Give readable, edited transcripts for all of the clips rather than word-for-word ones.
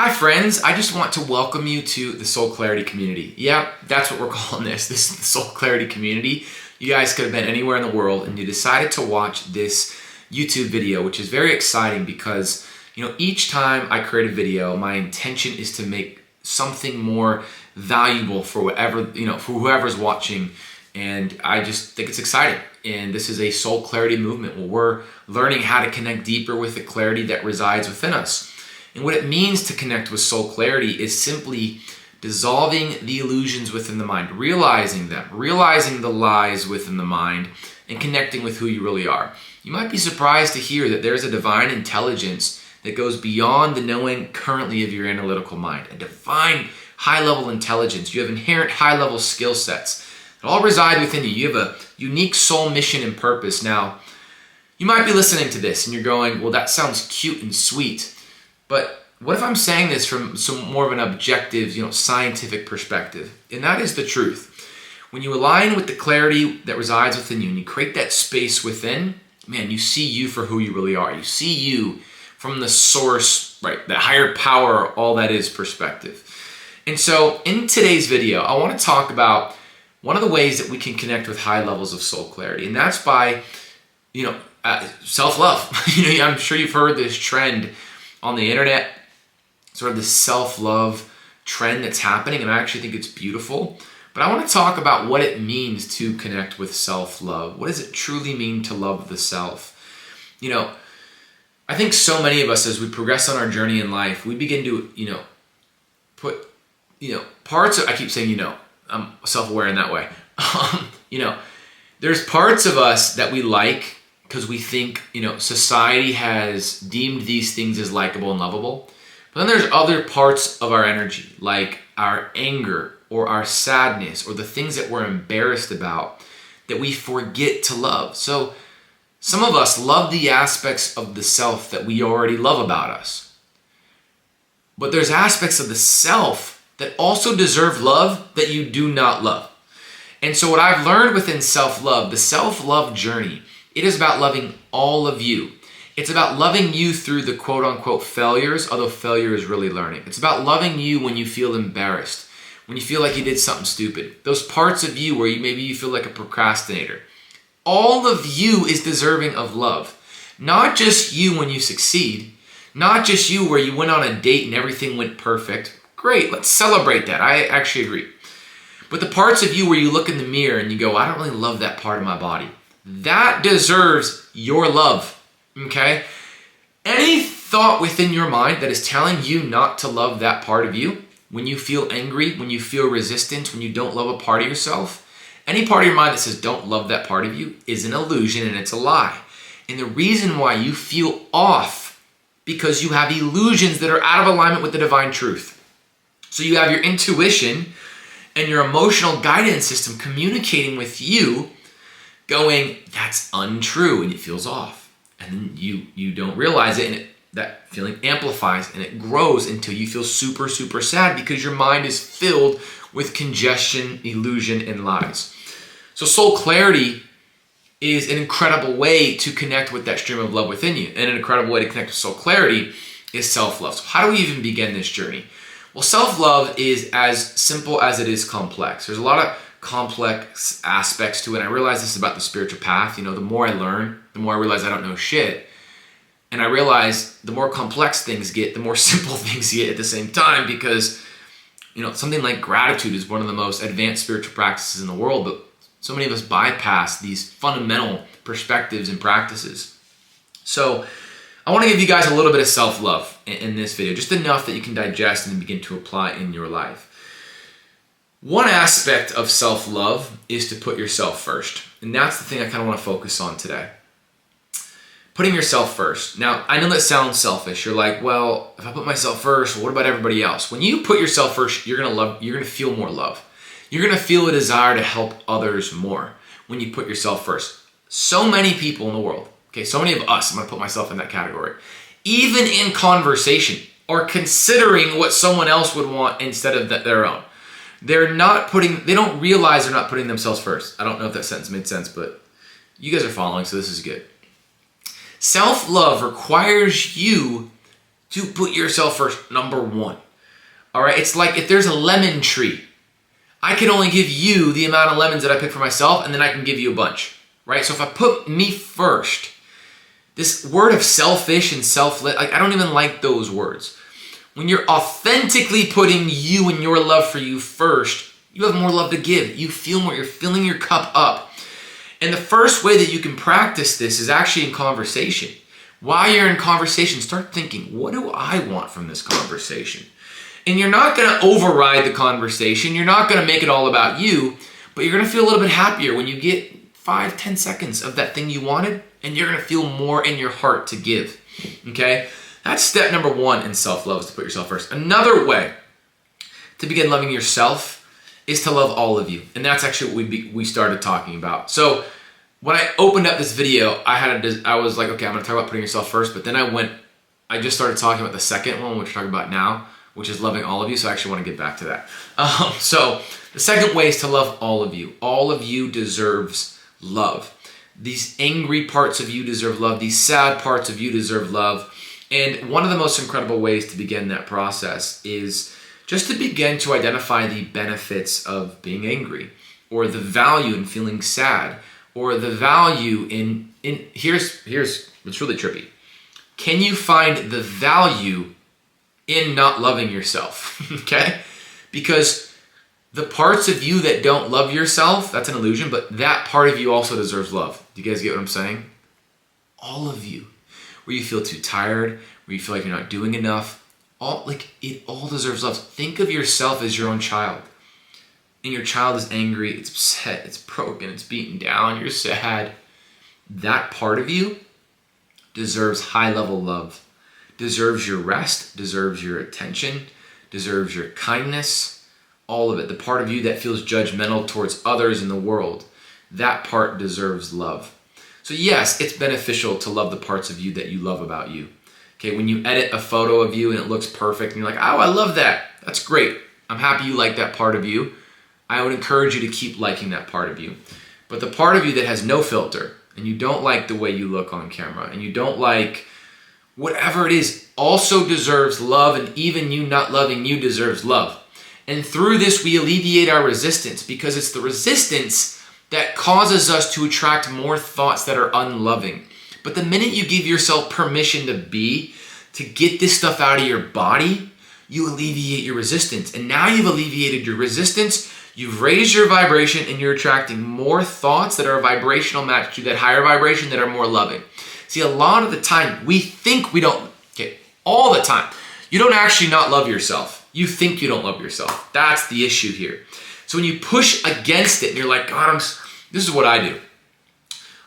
Hi friends, I just want to welcome you to the Soul Clarity community. Yeah, that's what we're calling this. This is the Soul Clarity community. You guys could have been anywhere in the world and you decided to watch this YouTube video, which is very exciting because, each time I create a video, my intention is to make something more valuable for for whoever's watching. And I just think it's exciting. And this is a soul clarity movement where we're learning how to connect deeper with the clarity that resides within us. And what it means to connect with soul clarity is simply dissolving the illusions within the mind, realizing them, realizing the lies within the mind, and connecting with who you really are. You might be surprised to hear that there's a divine intelligence that goes beyond the knowing currently of your analytical mind, a divine high-level intelligence. You have inherent high-level skill sets that all reside within you. You have a unique soul mission and purpose. Now, you might be listening to this and you're going, well, that sounds cute and sweet. But what if I'm saying this from some more of an objective, scientific perspective? And that is the truth. When you align with the clarity that resides within you and you create that space within, man, you see you for who you really are. You see you from the source, right? That higher power, all that is perspective. And so in today's video, I want to talk about one of the ways that we can connect with high levels of soul clarity. And that's by, self-love. I'm sure you've heard this trend on the internet, sort of the self-love trend that's happening, and I actually think it's beautiful. But I want to talk about what it means to connect with self-love. What does it truly mean to love the self? I think so many of us, as we progress on our journey in life, we begin to, put, parts of, I keep saying, I'm self-aware in that way. There's parts of us that we like because we think, society has deemed these things as likable and lovable. But then there's other parts of our energy, like our anger or our sadness or the things that we're embarrassed about that we forget to love. So some of us love the aspects of the self that we already love about us. But there's aspects of the self that also deserve love that you do not love. And so what I've learned within self-love, the self-love journey, it is about loving all of you. It's about loving you through the quote-unquote failures, although failure is really learning. It's about loving you when you feel embarrassed, when you feel like you did something stupid. Those parts of you where maybe you feel like a procrastinator. All of you is deserving of love. Not just you when you succeed. Not just you where you went on a date and everything went perfect. Great, let's celebrate that. I actually agree. But the parts of you where you look in the mirror and you go, I don't really love that part of my body. That deserves your love, okay? Any thought within your mind that is telling you not to love that part of you, when you feel angry, when you feel resistance, when you don't love a part of yourself, any part of your mind that says don't love that part of you is an illusion and it's a lie. And the reason why you feel off, because you have illusions that are out of alignment with the divine truth. So you have your intuition and your emotional guidance system communicating with you going, that's untrue, and it feels off. And then you don't realize it, and that feeling amplifies, and it grows until you feel super, super sad because your mind is filled with congestion, illusion, and lies. So soul clarity is an incredible way to connect with that stream of love within you. And an incredible way to connect with soul clarity is self-love. So how do we even begin this journey? Well, self-love is as simple as it is complex. There's a lot of complex aspects to it. I realize this is about the spiritual path. The more I learn, the more I realize I don't know shit. And I realize the more complex things get, the more simple things get at the same time because, something like gratitude is one of the most advanced spiritual practices in the world, but so many of us bypass these fundamental perspectives and practices. So I want to give you guys a little bit of self-love in this video, just enough that you can digest and begin to apply in your life. One aspect of self-love is to put yourself first. And that's the thing I kind of want to focus on today. Putting yourself first. Now, I know that sounds selfish. You're like, well, if I put myself first, what about everybody else? When you put yourself first, you're going to feel more love. You're going to feel a desire to help others more when you put yourself first. So many people in the world, so many of us, I'm going to put myself in that category, even in conversation, are considering what someone else would want instead of their own. They don't realize they're not putting themselves first. I don't know if that sentence made sense, but you guys are following, so this is good. Self-love requires you to put yourself first, number one. All right, it's like if there's a lemon tree, I can only give you the amount of lemons that I pick for myself, and then I can give you a bunch, right? So if I put me first, this word of selfish and selfless, like I don't even like those words. When you're authentically putting you and your love for you first, you have more love to give. You feel more, you're filling your cup up. And the first way that you can practice this is actually in conversation. While you're in conversation, start thinking, what do I want from this conversation? And you're not going to override the conversation. You're not going to make it all about you, but you're going to feel a little bit happier when you get 5-10 seconds of that thing you wanted, and you're going to feel more in your heart to give. Okay? That's step number one in self-love, is to put yourself first. Another way to begin loving yourself is to love all of you. And that's actually what we started talking about. So when I opened up this video, I was like, okay, I'm going to talk about putting yourself first, but then I just started talking about the second one, which we're talking about now, which is loving all of you. So I actually want to get back to that. So the second way is to love all of you. All of you deserves love. These angry parts of you deserve love. These sad parts of you deserve love. And one of the most incredible ways to begin that process is just to begin to identify the benefits of being angry, or the value in feeling sad, or the value in here's what's really trippy. Can you find the value in not loving yourself? Okay? Because the parts of you that don't love yourself, that's an illusion, but that part of you also deserves love. Do you guys get what I'm saying? All of you. Where you feel too tired, where you feel like you're not doing enough, it all deserves love. Think of yourself as your own child. And your child is angry, it's upset, it's broken, it's beaten down, you're sad. That part of you deserves high-level love, deserves your rest, deserves your attention, deserves your kindness, all of it. The part of you that feels judgmental towards others in the world, that part deserves love. So yes, it's beneficial to love the parts of you that you love about you. Okay, when you edit a photo of you and it looks perfect and you're like, oh, I love that. That's great. I'm happy you like that part of you. I would encourage you to keep liking that part of you. But the part of you that has no filter, and you don't like the way you look on camera, and you don't like whatever it is, also deserves love, and even you not loving you deserves love. And through this, we alleviate our resistance, because it's the resistance that causes us to attract more thoughts that are unloving. But the minute you give yourself permission to get this stuff out of your body, you alleviate your resistance. And now you've alleviated your resistance, you've raised your vibration, and you're attracting more thoughts that are a vibrational match to that higher vibration that are more loving. See, a lot of the time, we think we don't, all the time, you don't actually not love yourself. You think you don't love yourself. That's the issue here. So when you push against it and you're like, God, this is what I do.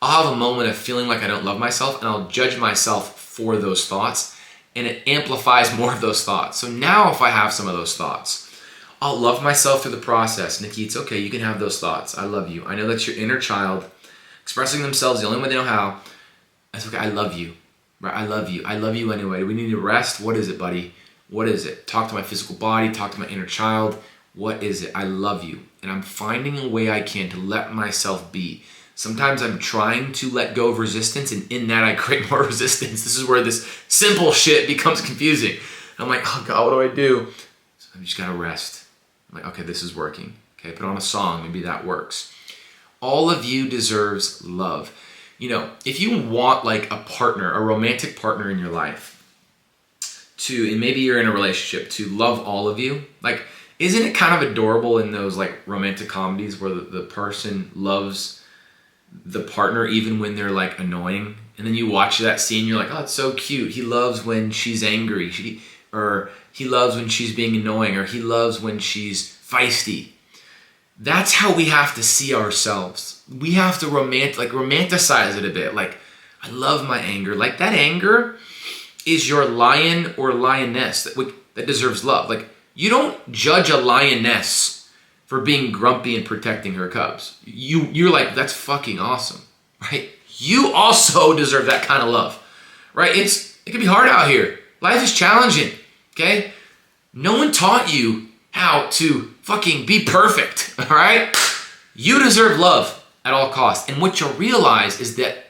I'll have a moment of feeling like I don't love myself, and I'll judge myself for those thoughts, and it amplifies more of those thoughts. So now if I have some of those thoughts, I'll love myself through the process. Nikki, it's okay. You can have those thoughts. I love you. I know that's your inner child expressing themselves the only way they know how. It's okay. I love you. Right? I love you. I love you anyway. Do we need to rest? What is it, buddy? What is it? Talk to my physical body. Talk to my inner child. What is it? I love you. And I'm finding a way I can to let myself be. Sometimes I'm trying to let go of resistance, and in that I create more resistance. This is where this simple shit becomes confusing. I'm like, oh God, what do I do? So I just gotta rest. I'm like, okay, this is working. Okay, put on a song, maybe that works. All of you deserves love. You know, if you want like a partner, a romantic partner in your life, and maybe you're in a relationship, to love all of you, like, isn't it kind of adorable in those like romantic comedies where the person loves the partner even when they're like annoying, and then you watch that scene, you're like, oh, it's so cute. He loves when she's angry, or he loves when she's being annoying, or he loves when she's feisty. That's how we have to see ourselves. We have to romanticize it a bit. Like, I love my anger. Like, that anger is your lion or lioness that deserves love. Like, you don't judge a lioness for being grumpy and protecting her cubs. You're like, that's fucking awesome, right? You also deserve that kind of love, right? It can be hard out here. Life is challenging, okay? No one taught you how to fucking be perfect, all right? You deserve love at all costs. And what you'll realize is that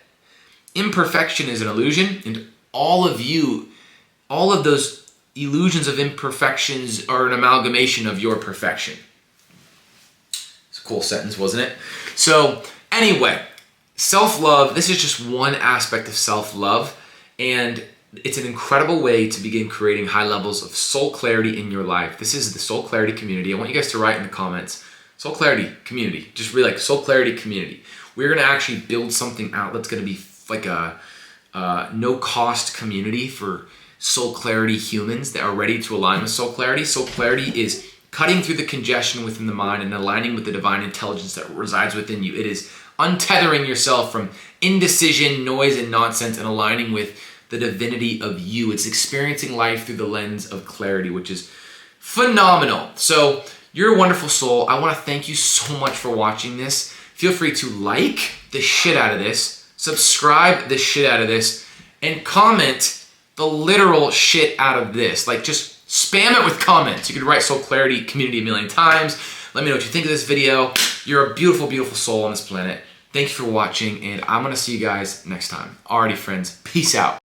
imperfection is an illusion, and all of you all of those illusions of imperfections are an amalgamation of your perfection. It's a cool sentence, wasn't it? So anyway, self-love, this is just one aspect of self-love, and it's an incredible way to begin creating high levels of soul clarity in your life. This is the Soul Clarity Community. I want you guys to write in the comments, Soul Clarity Community. Just really like Soul Clarity Community. We're going to actually build something out that's going to be like a no-cost community for soul clarity humans that are ready to align with soul clarity. Soul clarity is cutting through the congestion within the mind and aligning with the divine intelligence that resides within you. It is untethering yourself from indecision, noise, and nonsense and aligning with the divinity of you. It's experiencing life through the lens of clarity, which is phenomenal. So you're a wonderful soul. I want to thank you so much for watching this. Feel free to like the shit out of this, subscribe the shit out of this, and comment the literal shit out of this. Like, just spam it with comments. You could write Soul Clarity Community a million times. Let me know what you think of this video. You're a beautiful, beautiful soul on this planet. Thank you for watching, and I'm going to see you guys next time. Alrighty, friends. Peace out.